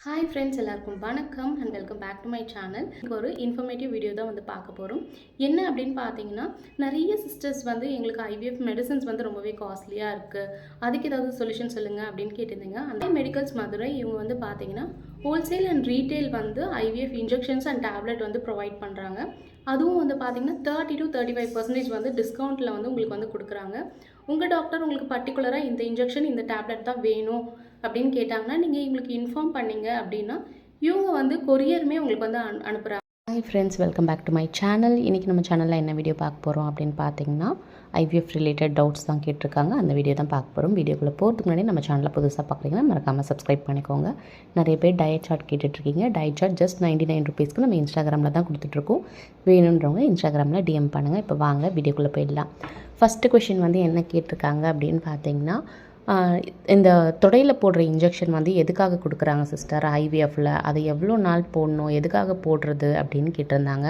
Hi friends, எல்லாருக்கும் வணக்கம் and welcome back to my channel. ஒரு இன்ஃபர்மேட்டிவ் வீடியோ தான் பார்க்க போகிறோம். என்ன அப்படின்னு பார்த்தீங்கன்னா, நிறைய சிஸ்டர்ஸ் எங்களுக்கு ஐவிஎஃப் மெடிசன்ஸ் ரொம்பவே காஸ்ட்லியாக இருக்குது, அதுக்கு ஏதாவது சொல்யூஷன் சொல்லுங்கள் அப்படின்னு கேட்டிருந்தீங்க. அந்த மெடிக்கல்ஸ் மதுரை இவங்க பார்த்தீங்கன்னா wholesale and retail IVF injections and tablet provide பண்ணுறாங்க. அதுவும் பார்த்தீங்கன்னா 30 to 35% டிஸ்கவுண்ட்டில் உங்களுக்கு கொடுக்குறாங்க. உங்கள் டாக்டர் உங்களுக்கு பர்டிகுலராக இந்த இன்ஜெக்ஷன் இந்த டேப்லெட் தான் வேணும் அப்படின்னு கேட்டாங்கன்னா, நீங்கள் இவங்களுக்கு இன்ஃபார்ம் பண்ணிங்க அப்படின்னா இவங்க கொரியருமே உங்களுக்கு அனுப்புகிறாங்க. Hi friends, welcome back to my channel. இன்றைக்கி நம்ம சேனலில் என்ன வீடியோ பார்க்க போகிறோம் அப்படின்னு பார்த்தீங்கன்னா, ஐவிஎஃப் ரிலேட்டட் டவுட்ஸ் தான் கேட்டிருக்காங்க. அந்த வீடியோ தான் பார்க்க போகிறோம். வீடியோக்குள்ளே போகிறதுக்கு முன்னாடி நம்ம சேனலில் புதுசாக பார்க்குறீங்கன்னா மறக்காமல் சப்ஸ்கிரைப் பண்ணிக்கோங்க. நிறைய பேர் டயட் சார்ட் கேட்டுட்ருக்கீங்க. டயட் சார்ட் ஜஸ்ட் 99 rupeesக்கு நம்ம இன்ஸ்டாகிராமில் தான் கொடுத்துட்ருக்கோம். வேணுன்றவங்க இன்ஸ்டாகிராமில் டிஎம் பண்ணுங்கள். இப்போ வாங்க வீடியோக்குள்ளே போயிடலாம். ஃபஸ்ட்டு கொஷின் என்ன கேட்டிருக்காங்க அப்படின்னு பார்த்தீங்கன்னா, இந்த தொடையில் போடுற இன்ஜெக்ஷன் எதுக்காக கொடுக்குறாங்க சிஸ்டர் ஐவிஎஃப்பில், அதை எவ்வளோ நாள் போடணும், எதுக்காக போடுறது அப்படின்னு கேட்டிருந்தாங்க.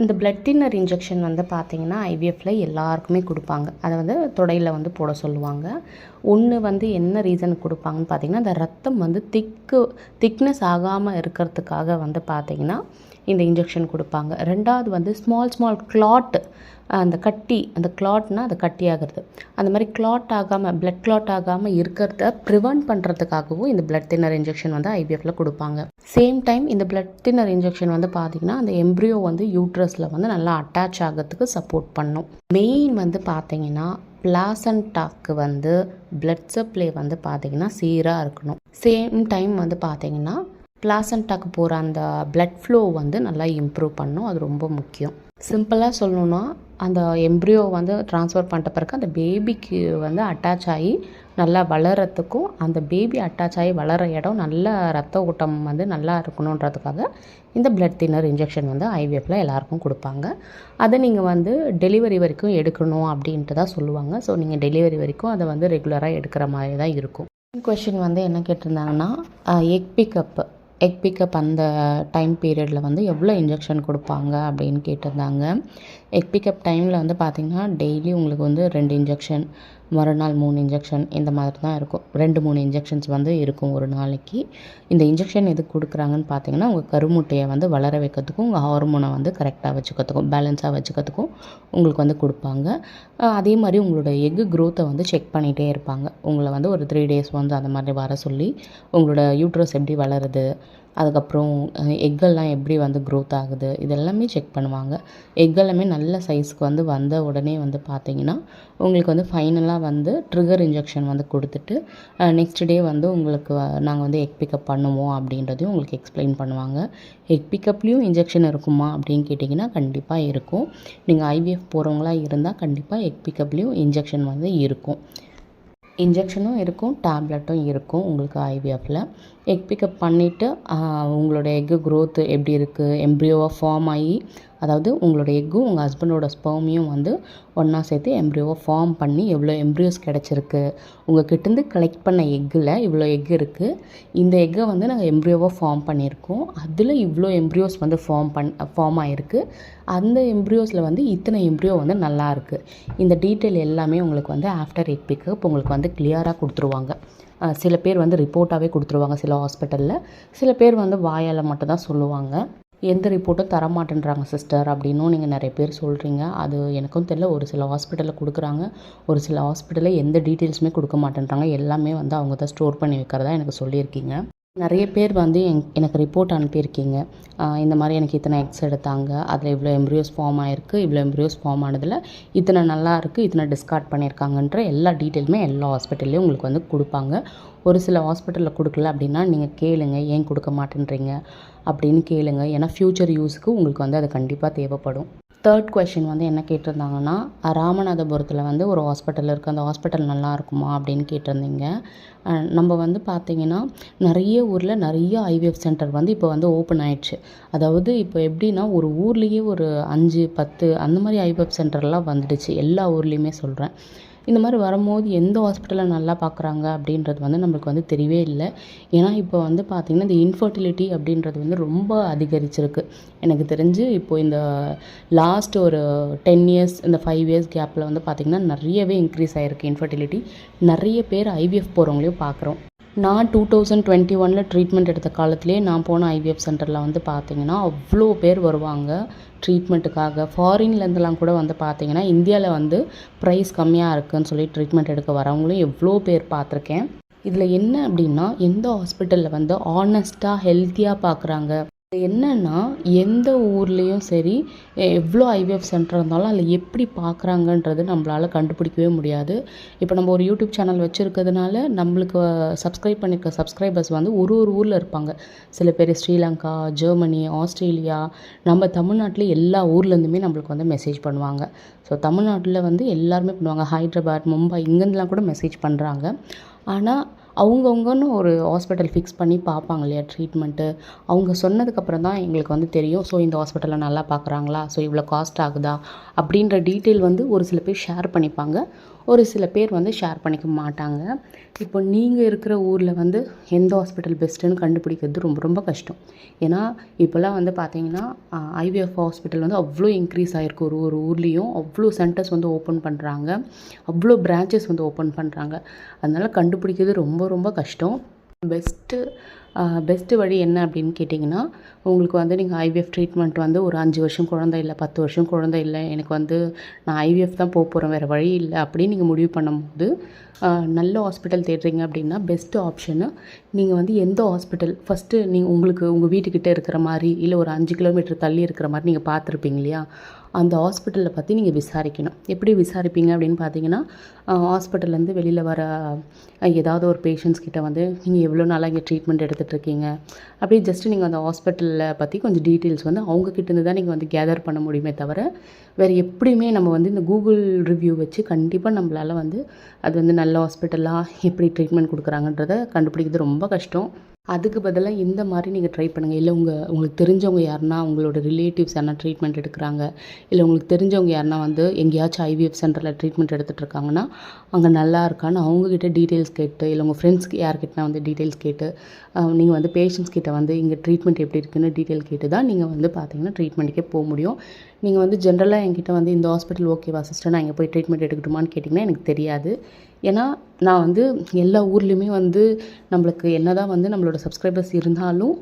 இந்த பிளட் தின்னர் இன்ஜெக்ஷன் பார்த்திங்கன்னா ஐவிஎஃப்பில் எல்லாருக்குமே கொடுப்பாங்க. அதை தொடையில் போட சொல்லுவாங்க. ஒன்று என்ன ரீசனுக்கு கொடுப்பாங்கன்னு பார்த்திங்கன்னா, அந்த ரத்தம் திக்னஸ் ஆகாமல் இருக்கிறதுக்காக பார்த்திங்கன்னா இந்த இன்ஜெக்ஷன் கொடுப்பாங்க. ரெண்டாவது ஸ்மால் கிளாட், அந்த கிளாட்னால் அது கட்டி ஆகிறது, அந்த மாதிரி கிளாட் ஆகாமல் பிளட் கிளாட் ஆகாமல் இருக்கிறத ப்ரிவெண்ட் பண்ணுறதுக்காகவும் இந்த பிளட் தின்னர் இன்ஜெக்ஷன் ஐவிஎஃப்பில் கொடுப்பாங்க. சேம் டைம் இந்த பிளட் தின்னர் இன்ஜெக்ஷன் பார்த்திங்கன்னா அந்த எம்ப்ரியோ யூட்ரஸில் நல்லா அட்டாச் ஆகிறதுக்கு சப்போர்ட் பண்ணும். மெயின் பார்த்திங்கன்னா பிளாசண்டாக்கு பிளட் சப்ளை பார்த்திங்கன்னா சீராக இருக்கணும். சேம் டைம் பார்த்திங்கன்னா பிளாசண்டாக்கு போகிற அந்த பிளட் ஃப்ளோ நல்லா இம்ப்ரூவ் பண்ணும். அது ரொம்ப முக்கியம். சிம்பிளாக சொல்லணுன்னா, அந்த எம்ப்ரியோ ட்ரான்ஸ்ஃபர் பண்ணிட்ட பிறகு அந்த பேபிக்கு அட்டாச் ஆகி நல்லா வளர்கிறதுக்கும், அந்த பேபி அட்டாச் ஆகி வளர இடம் நல்ல ரத்த ஓட்டம் நல்லா இருக்கணுன்றதுக்காக இந்த பிளட் தின்னர் இன்ஜெக்ஷன் ஐவிஎஃப்பில் எல்லாருக்கும் கொடுப்பாங்க. அதை நீங்கள் டெலிவரி வரைக்கும் எடுக்கணும் அப்படின்ட்டு தான் சொல்லுவாங்க. ஸோ நீங்கள் டெலிவரி வரைக்கும் அதை ரெகுலராக எடுக்கிற மாதிரி தான் இருக்கும். கொஷின் என்ன கேட்டிருந்தாங்கன்னா, எக் பிக்கப் அந்த டைம் பீரியடில் எவ்வளோ இன்ஜெக்ஷன் கொடுப்பாங்க அப்படின்னு கேட்டிருந்தாங்க. எக் பிக்கப் டைமில் பார்த்திங்கன்னா டெய்லி உங்களுக்கு 2 இன்ஜெக்ஷன், மறுநாள் 3 இன்ஜெக்ஷன், இந்த மாதிரி தான் இருக்கும். 2-3 இன்ஜெக்ஷன்ஸ் இருக்கும் ஒரு நாளைக்கு. இந்த இன்ஜெக்ஷன் எதுக்கு கொடுக்குறாங்கன்னு பார்த்தீங்கன்னா, உங்கள் கருமுட்டையை வளர வைக்கிறதுக்கும், உங்கள் ஹார்மோனை கரெக்டாக வச்சுக்கிறதுக்கும், பேலன்ஸாக வச்சுக்கிறதுக்கும் உங்களுக்கு கொடுப்பாங்க. அதே மாதிரி உங்களோட எக்கு க்ரோத்தை செக் பண்ணிகிட்டே இருப்பாங்க. உங்களை ஒரு 3 days அந்த மாதிரி வர சொல்லி உங்களோட யூட்ரஸ் எப்படி வளருது, அதுக்கப்புறம் எக்கெல்லாம் எப்படி க்ரோத் ஆகுது, இதெல்லாமே செக் பண்ணுவாங்க. எக்கெல்லாமே நல்ல சைஸ்க்கு வந்த உடனே பார்த்தீங்கன்னா உங்களுக்கு ஃபைனலாக ட்ரிகர் இன்ஜெக்ஷன் கொடுத்துட்டு நெக்ஸ்ட் டே உங்களுக்கு நாங்கள் எக் பிக்கப் பண்ணுவோம் அப்படின்றதையும் உங்களுக்கு எக்ஸ்பிளைன் பண்ணுவாங்க. எக் பிக்கப்லேயும் இன்ஜெக்ஷன் இருக்குமா அப்படின்னு கேட்டிங்கன்னா கண்டிப்பாக இருக்கும். நீங்கள் ஐவிஎஃப் போகிறவங்களா இருந்தால் கண்டிப்பாக எக் பிக்கப்லேயும் இன்ஜெக்ஷன் இருக்கும். இன்ஜெக்ஷனும் இருக்கும், டேப்லெட்டும் இருக்கும் உங்களுக்கு ஐவிஎஃப்பில். எக் பிக்கப் பண்ணிவிட்டு உங்களோட எக்கு க்ரோத்து எப்படி இருக்குது, எம்ப்ரியோவாக ஃபார்ம் ஆகி, அதாவது உங்களோட எக்கும் உங்கள் ஹஸ்பண்டோட ஸ்பெர்மையும் ஒன்றா சேர்த்து எம்ப்ரியோவாக ஃபார்ம் பண்ணி எவ்வளோ எம்ப்ரியோஸ் கிடச்சிருக்கு, உங்கள் கிட்டேருந்து கலெக்ட் பண்ண எக்கில் இவ்வளோ எக் இருக்குது, இந்த எக்கை நாங்கள் எம்ப்ரியோவாக ஃபார்ம் பண்ணியிருக்கோம், அதில் இவ்வளோ எம்ப்ரியோஸ் ஃபார்ம் ஆகிருக்கு, அந்த எம்ப்ரியோஸில் இத்தனை எம்ப்ரியோ நல்லா இருக்குது. இந்த டீட்டெயில் எல்லாமே உங்களுக்கு ஆஃப்டர் எக் பிக்கப் உங்களுக்கு கிளியராக கொடுத்துருவாங்க. சில பேர் ரிப்போர்ட்டாகவே கொடுத்துருவாங்க சில ஹாஸ்பிட்டலில். சில பேர் வாயால் மட்டும் தான் சொல்லுவாங்க. எந்த ரிப்போர்ட்டும் தரமாட்டேன்றாங்க சிஸ்டர் அப்படின்னும் நீங்கள் நிறைய பேர் சொல்கிறீங்க. அது எனக்கும் தெரியல. ஒரு சில ஹாஸ்பிட்டலில் கொடுக்குறாங்க, ஒரு சில ஹாஸ்பிட்டலில் எந்த டீட்டெயில்ஸுமே கொடுக்க மாட்டேன்றாங்க. எல்லாமே அவங்க தான் ஸ்டோர் பண்ணி வைக்கிறதா எனக்கு சொல்லியிருக்கீங்க. நிறைய பேர் எனக்கு ரிப்போர்ட் அனுப்பியிருக்கீங்க. இந்த மாதிரி எனக்கு இத்தனை எக்ஸ் எடுத்தாங்க, அதில் இவ்வளோ எம்ப்ரியோஸ் ஃபார்ம் ஆகிருக்கு, இவ்வளோ எம்ப்ரியோஸ் ஃபார்ம் ஆனதில் இத்தனை நல்லா இருக்குது, இத்தனை டிஸ்கார்ட் பண்ணியிருக்காங்கன்ற எல்லா டீட்டெயிலுமே எல்லா ஹாஸ்பிட்டல்லையும் உங்களுக்கு கொடுப்பாங்க. ஒரு சில ஹாஸ்பிட்டலில் கொடுக்கல அப்படின்னா நீங்கள் கேளுங்க, ஏன் கொடுக்க மாட்டேன்றீங்க அப்படின்னு கேளுங்க. ஏன்னா ஃப்யூச்சர் யூஸுக்கு உங்களுக்கு அது கண்டிப்பாக தேவைப்படும். தேர்ட் கொஷின் என்ன கேட்டிருந்தாங்கன்னா, ராமநாதபுரத்தில் ஒரு ஹாஸ்பிட்டல் இருக்குது, அந்த ஹாஸ்பிட்டல் நல்லா இருக்குமா அப்படின்னு கேட்டிருந்தீங்க. நம்ம பார்த்திங்கன்னா நிறைய ஊரில் நிறைய ஐவிஎஃப் சென்டர் இப்போ ஓப்பன் ஆயிடுச்சு. அதாவது இப்போ எப்படின்னா ஒரு ஊர்லேயே ஒரு 5-10 அந்த மாதிரி ஐவிஎஃப் சென்டர்லாம் வந்துடுச்சு, எல்லா ஊர்லேயுமே சொல்கிறேன். இந்த மாதிரி வரும்போது எந்த ஹாஸ்பிட்டலில் நல்லா பார்க்குறாங்க அப்படின்றது நம்மளுக்கு தெரியவே இல்லை. ஏன்னா இப்போ பார்த்திங்கன்னா இந்த இன்ஃபர்டிலிட்டி அப்படின்றது ரொம்ப அதிகரிச்சிருக்கு. எனக்கு தெரிஞ்சு இப்போது இந்த லாஸ்ட் ஒரு 10 years இந்த 5 years கேப்பில் பார்த்திங்கன்னா நிறையவே இன்க்ரீஸ் ஆகிருக்கு இன்ஃபர்டிலிட்டி. நிறைய பேர் ஐவிஎஃப் போகிறவங்களையும் பார்க்குறோம். நான் 2021 ட்ரீட்மெண்ட் எடுத்த காலத்திலேயே நான் போன ஐவிஎஃப் சென்டரில் வந்து பார்த்தீங்கன்னா அவ்வளோ பேர் வருவாங்க ட்ரீட்மெண்ட்டுக்காக. ஃபாரின்லேருந்துலாம் கூட வந்து பார்த்தீங்கன்னா இந்தியாவில் வந்து ப்ரைஸ் கம்மியாக இருக்குதுன்னு சொல்லி ட்ரீட்மெண்ட் எடுக்க வரவங்களும் எவ்வளோ பேர் பார்த்துருக்கேன். இதில் என்ன அப்படின்னா, எந்த ஹாஸ்பிட்டலில் வந்து ஆனஸ்ட்டாக ஹெல்த்தியாக பார்க்குறாங்க. என்னென்னா, எந்த ஊர்லேயும் சரி எவ்வளோ ஐவிஎஃப் சென்டர் இருந்தாலும் அதில் எப்படி பார்க்குறாங்கன்றது நம்மளால் கண்டுபிடிக்கவே முடியாது. இப்போ நம்ம ஒரு யூடியூப் சேனல் வச்சுருக்கிறதுனால நம்மளுக்கு சப்ஸ்கிரைப் பண்ணியிருக்க சப்ஸ்கிரைபர்ஸ் வந்து ஒரு ஊரில் இருப்பாங்க. சில பேர் ஸ்ரீலங்கா, ஜெர்மனி, ஆஸ்திரேலியா, நம்ம தமிழ்நாட்டில் எல்லா ஊர்லேருந்துமே நம்மளுக்கு வந்து மெசேஜ் பண்ணுவாங்க. ஸோ தமிழ்நாட்டில் வந்து எல்லாருமே பண்ணுவாங்க. ஹைதராபாத், மும்பை இங்கேருந்துலாம் கூட மெசேஜ் பண்ணுறாங்க. ஆனால் அவங்கவுங்கன்னு ஒரு ஹாஸ்பிட்டல் ஃபிக்ஸ் பண்ணி பார்ப்பாங்க இல்லையா ட்ரீட்மெண்ட்டு. அவங்க சொன்னதுக்கப்புறம் தான் எங்களுக்கு வந்து தெரியும். ஸோ இந்த ஹாஸ்பிட்டலில் நல்லா பார்க்குறாங்களா, ஸோ இவ்வளோ காஸ்ட் ஆகுதா அப்படின்ற டீட்டெயில் வந்து ஒரு சில பேர் ஷேர் பண்ணிப்பாங்க, ஒரு சில பேர் வந்து ஷேர் பண்ணிக்க மாட்டாங்க. இப்போ நீங்கள் இருக்கிற ஊரில் வந்து எந்த ஹாஸ்பிட்டல் பெஸ்ட்டுன்னு கண்டுபிடிக்கிறது ரொம்ப ரொம்ப கஷ்டம். ஏன்னா இப்போல்லாம் வந்து பார்த்தீங்கன்னா ஐவிஎஃப் ஹாஸ்பிட்டல் வந்து அவ்வளோ இன்க்ரீஸ் ஆகிருக்கு. ஒரு ஊர்லேயும் அவ்வளோ சென்டர்ஸ் வந்து ஓப்பன் பண்ணுறாங்க, அவ்வளோ பிரான்ச்சஸ் வந்து ஓப்பன் பண்ணுறாங்க. அதனால் கண்டுபிடிக்கிறது ரொம்ப ரொம்ப கஷ்டம். பெஸ்ட்டு வழி என்ன அப்படின்னு கேட்டிங்கன்னா, உங்களுக்கு வந்து நீங்கள் ஐவிஎஃப் ட்ரீட்மெண்ட் வந்து ஒரு 5 வருஷம் குழந்தை இல்லை, 10 வருஷம் குழந்தை இல்லை, எனக்கு வந்து நான் ஐவிஎஃப் தான் போகிறேன், வேறு வழி இல்லை அப்படின்னு நீங்கள் முடிவு பண்ணும்போது நல்ல ஹாஸ்பிட்டல் தேடுறீங்க அப்படின்னா பெஸ்ட்டு ஆப்ஷனு நீங்கள் வந்து எந்த ஹாஸ்பிட்டல் ஃபஸ்ட்டு நீங்கள் உங்கள் வீட்டுக்கிட்டே இருக்கிற மாதிரி இல்லை ஒரு 5 கிலோமீட்டர் தள்ளி இருக்கிற மாதிரி நீங்கள் பார்த்துருப்பீங்க இல்லையா, அந்த ஹாஸ்பிட்டலை பற்றி நீங்கள் விசாரிக்கணும். எப்படி விசாரிப்பீங்க அப்படின்னு பார்த்தீங்கன்னா, ஹாஸ்பிட்டல்லேருந்து வெளியில் வர ஏதாவது ஒரு பேஷண்ட்ஸ் கிட்ட வந்து நீங்கள் எவ்வளோ நாளாக இங்கே ட்ரீட்மெண்ட் எடுத்துகிட்ருக்கீங்க அப்படியே ஜஸ்ட்டு நீங்கள் அந்த ஹாஸ்பிட்டலில் பற்றி கொஞ்சம் டீட்டெயில்ஸ் வந்து அவங்கக்கிட்டேருந்து தான் நீங்கள் வந்து கேதர் பண்ண முடியுமே தவிர வேறு எப்படியுமே நம்ம வந்து இந்த கூகுள் ரிவ்யூ வச்சு கண்டிப்பாக நம்மளால் வந்து அது வந்து நல்ல ஹாஸ்பிட்டலாக எப்படி ட்ரீட்மெண்ட் கொடுக்குறாங்கன்றதை கண்டுபிடிக்கிறது ரொம்ப கஷ்டம். அதுக்கு பதிலாக இந்த மாதிரி நீங்கள் ட்ரை பண்ணுங்கள். இல்லை உங்களுக்கு தெரிஞ்சவங்க யாருன்னா, உங்களோட ரிலேட்டிவ்ஸ் யாருனா ட்ரீட்மெண்ட் எடுக்கிறாங்க, இல்லை உங்களுக்கு தெரிஞ்சவங்க யாருனா வந்து எங்கேயாச்சும் ஐவிஎஃப் சென்டரில் ட்ரீட்மெண்ட் எடுத்துகிட்டு இருக்காங்கன்னா அங்கே நல்லா இருக்கான்னு அவங்கக்கிட்ட டீட்டெயில்ஸ் கேட்டு, இல்லை உங்கள் ஃப்ரெண்ட்ஸ்க்கு யார்கிட்டனா வந்து டீட்டெயில்ஸ் கேட்டு, நீங்கள் வந்து பேஷண்ட்ஸ் கிட்ட வந்து இங்கே ட்ரீட்மெண்ட் எப்படி இருக்குன்னு டீட்டெயில் கேட்டு தான் நீங்கள் வந்து பார்த்தீங்கன்னா ட்ரீட்மெண்ட்டுக்கே போக முடியும். நீங்கள் வந்து ஜென்ரலாக என்கிட்ட வந்து இந்த ஹாஸ்பிட்டல் ஓகேவா சிஸ்டர், நான் இங்கே போய் ட்ரீட்மெண்ட் எடுக்கட்டுமான்னு கேட்டிங்கன்னா எனக்கு தெரியாது. ஏன்னா நான் வந்து எல்லா ஊர்லேயுமே வந்து நம்மளுக்கு என்ன தான் வந்து நம்மளோட சப்ஸ்கிரைபர்ஸ் இருந்தாலும்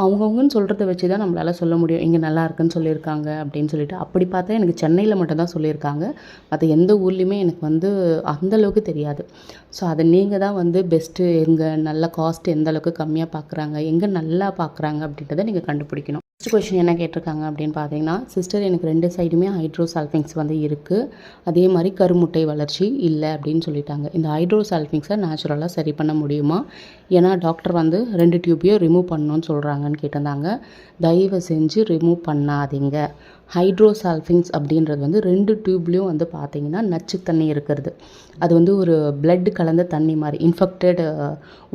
அவங்கவுங்கன்னு சொல்கிறத வச்சு தான் நம்மளால் சொல்ல முடியும், இங்கே நல்லா இருக்குன்னு சொல்லியிருக்காங்க அப்படின்னு சொல்லிட்டு. அப்படி பார்த்தா எனக்கு சென்னையில் மட்டும் தான் சொல்லியிருக்காங்க, மற்ற எந்த ஊர்லேயுமே எனக்கு வந்து அந்தளவுக்கு தெரியாது. ஸோ அதை நீங்கள் தான் வந்து பெஸ்ட்டு எங்கே நல்ல காஸ்ட் எந்த அளவுக்கு கம்மியாக பார்க்குறாங்க, எங்கே நல்லா பார்க்குறாங்க அப்படின்றத நீங்கள் கண்டுபிடிக்கணும். ஃபஸ்ட் கொஷின் என்ன கேட்டிருக்காங்க அப்படின்னு பார்த்தீங்கன்னா, சிஸ்டர் எனக்கு 2 சைடுமே ஹைட்ரோசால்ஃபிங்ஸ் வந்து இருக்குது, அதே மாதிரி கருமுட்டை வளர்ச்சி இல்லை அப்படின்னு சொல்லிட்டாங்க. இந்த ஹைட்ரோசால்ஃபிங்ஸை நேச்சுரலாக சரி பண்ண முடியுமா? ஏன்னா டாக்டர் வந்து 2 டியூப்பையும் ரிமூவ் பண்ணணும்னு சொல்கிறாங்கன்னு கேட்டிருந்தாங்க. தயவு செஞ்சு ரிமூவ் பண்ணாதீங்க. ஹைட்ரோசால்ஃபிங்ஸ் அப்படின்றது வந்து 2 டியூப்லேயும் வந்து பார்த்திங்கன்னா நச்சு தண்ணி இருக்கிறது. அது வந்து ஒரு பிளட் கலந்த தண்ணி மாதிரி, இன்ஃபெக்டட்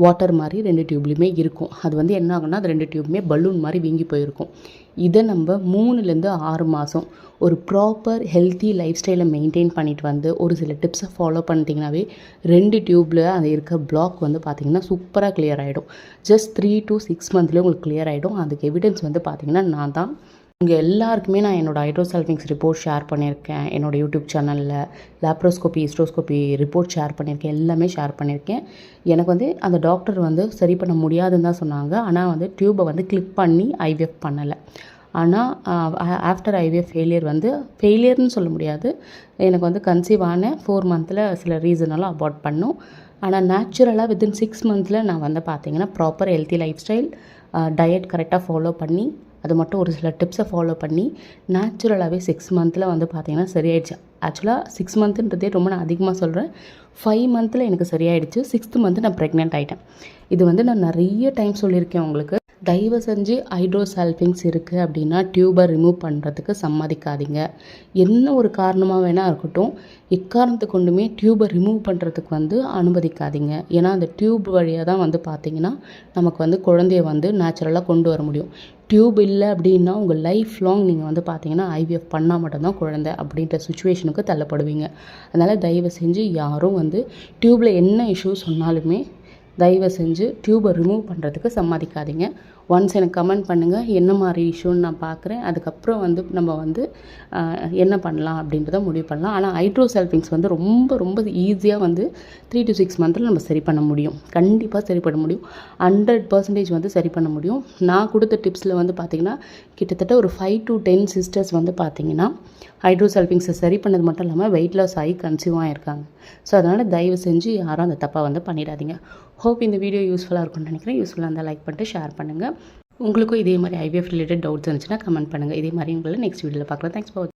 வாட்டர் மாதிரி 2 டியூப்லேயுமே இருக்கும். அது வந்து என்ன ஆகுன்னா, அது 2 டியூப்புமே பலூன் மாதிரி வீங்கி போயிருக்கும். இதை நம்ம 3லேருந்து 6 மாதம் ஒரு ப்ராப்பர் ஹெல்த்தி லைஃப் ஸ்டைலை மெயின்டைன் பண்ணிட்டு வந்து ஒரு சில டிப்ஸை ஃபாலோ பண்ணிட்டீங்கன்னாவே 2 டியூப்பில் அது இருக்க பிளாக் வந்து பார்த்திங்கன்னா சூப்பராக கிளியர் ஆகிடும். ஜஸ்ட் 3 to 6 மந்த்லேயே உங்களுக்கு கிளியர் ஆகிடும். அதுக்கு எவிடன்ஸ் வந்து பார்த்திங்கன்னா நான் தான். இங்கே எல்லாருக்குமே நான் என்னோடய ஹைட்ரோசால்ஃபிங்ஸ் ரிப்போர்ட் ஷேர் பண்ணியிருக்கேன். என்னோடய யூடியூப் சேனலில் லேப்ரோஸ்கோபி, ஹிஸ்ட்ரோஸ்கோபி ரிப்போர்ட் ஷேர் பண்ணியிருக்கேன், எல்லாமே ஷேர் பண்ணியிருக்கேன். எனக்கு வந்து அந்த டாக்டர் வந்து சரி பண்ண முடியாதுன்னு தான் சொன்னாங்க. ஆனால் வந்து டியூப்பை வந்து கிளிக் பண்ணி ஐவிஎஃப் பண்ணலை. ஆனால் ஆஃப்டர் ஐவிஎஃப் ஃபெயிலியர்னு சொல்ல முடியாது, எனக்கு வந்து கன்சீவ் ஆன 4 மந்தில் சில ரீசனெல்லாம் அபார்ட் பண்ணோம். ஆனால் நேச்சுரலாக வித்தின் 6 மந்தில் நான் வந்து பார்த்திங்கன்னா proper healthy life style, diet கரெக்டாக ஃபாலோ பண்ணி, அது மட்டும் ஒரு சில டிப்ஸை ஃபாலோ பண்ணி நேச்சுரலாகவே 6 மந்தில் வந்து பார்த்திங்கன்னா சரியாயிடுச்சு. ஆக்சுவலாக 6 மந்த்துன்றதே ரொம்ப நான் அதிகமாக சொல்கிறேன். 5 மந்தில் எனக்கு சரியாயிடுச்சு. 6th மந்த்து நான் ப்ரெக்னென்ட் ஆகிட்டேன். இது வந்து நான் நிறைய டைம் சொல்லியிருக்கேன் உங்களுக்கு. தயவு செஞ்சு ஹைட்ரோசால்ஃபிங்ஸ் இருக்குது அப்படின்னா டியூபை ரிமூவ் பண்ணுறதுக்கு சம்மதிக்காதீங்க. என்ன ஒரு காரணமாக வேணால் இருக்கட்டும், எக்காரணத்தை கொண்டுமே டியூபை ரிமூவ் பண்ணுறதுக்கு வந்து அனுமதிக்காதீங்க. ஏன்னா அந்த டியூப் வழியாக தான் வந்து பார்த்திங்கன்னா நமக்கு வந்து குழந்தைய வந்து நேச்சுரலாக கொண்டு வர முடியும். டியூப் இல்லை அப்படின்னா உங்கள் லைஃப் லாங் நீங்கள் வந்து பார்த்தீங்கன்னா ஐவிஎஃப் பண்ணால் மட்டும்தான் குழந்தை அப்படின்ற சுச்சுவேஷனுக்கு தள்ளப்படுவீங்க. அதனால் தயவு செஞ்சு யாரும் வந்து டியூப்பில் என்ன இஷ்யூ சொன்னாலுமே தயவு செஞ்சு டியூபை ரிமூவ் பண்ணுறதுக்கு சம்மதிக்காதீங்க. ஒன்ஸ் எனக்கு கமெண்ட் பண்ணுங்கள், என்ன மாதிரி இஷ்யூன்னு நான் பார்க்குறேன். அதுக்கப்புறம் வந்து நம்ம வந்து என்ன பண்ணலாம் அப்படின்றத முடிவு பண்ணலாம். ஆனால் ஹைட்ரோசல்ஃபிங்ஸ் வந்து ரொம்ப ரொம்ப ஈஸியாக வந்து 3 to 6 மந்த்தில் நம்ம சரி பண்ண முடியும். கண்டிப்பாக சரி பண்ண முடியும். 100% வந்து சரி பண்ண முடியும். நான் கொடுத்த டிப்ஸில் வந்து பார்த்திங்கன்னா கிட்டத்தட்ட ஒரு 5 to 10 சிஸ்டர்ஸ் வந்து பார்த்திங்கன்னா ஹைட்ரோசல்ஃபிங்ஸை சரி பண்ணது மட்டும் இல்லாமல் வெயிட் லாஸ் ஆகி கன்சீவ் ஆகிருக்காங்க. ஸோ அதனால் தயவு செஞ்சு யாரும் அந்த தப்பை வந்து பண்ணிடாதீங்க. ஹோப் இந்த வீடியோ யூஸ்ஃபுல்லாக இருக்கும்னு நினைக்கிறேன். யூஸ்ஃபுல்லாக இருந்தால் லைக் பண்ணிட்டு ஷேர் பண்ணுங்கள். உங்களுக்கும் இதே மாதிரி ஐவிஎஃப் ரிலேட்டட் டவுட்ஸ் இருந்துச்சுன்னா கமெண்ட் பண்ணுங்கள். இதே மாதிரி உங்களை நெக்ஸ்ட் வீடியோவில் பார்க்கலாம். Thanks for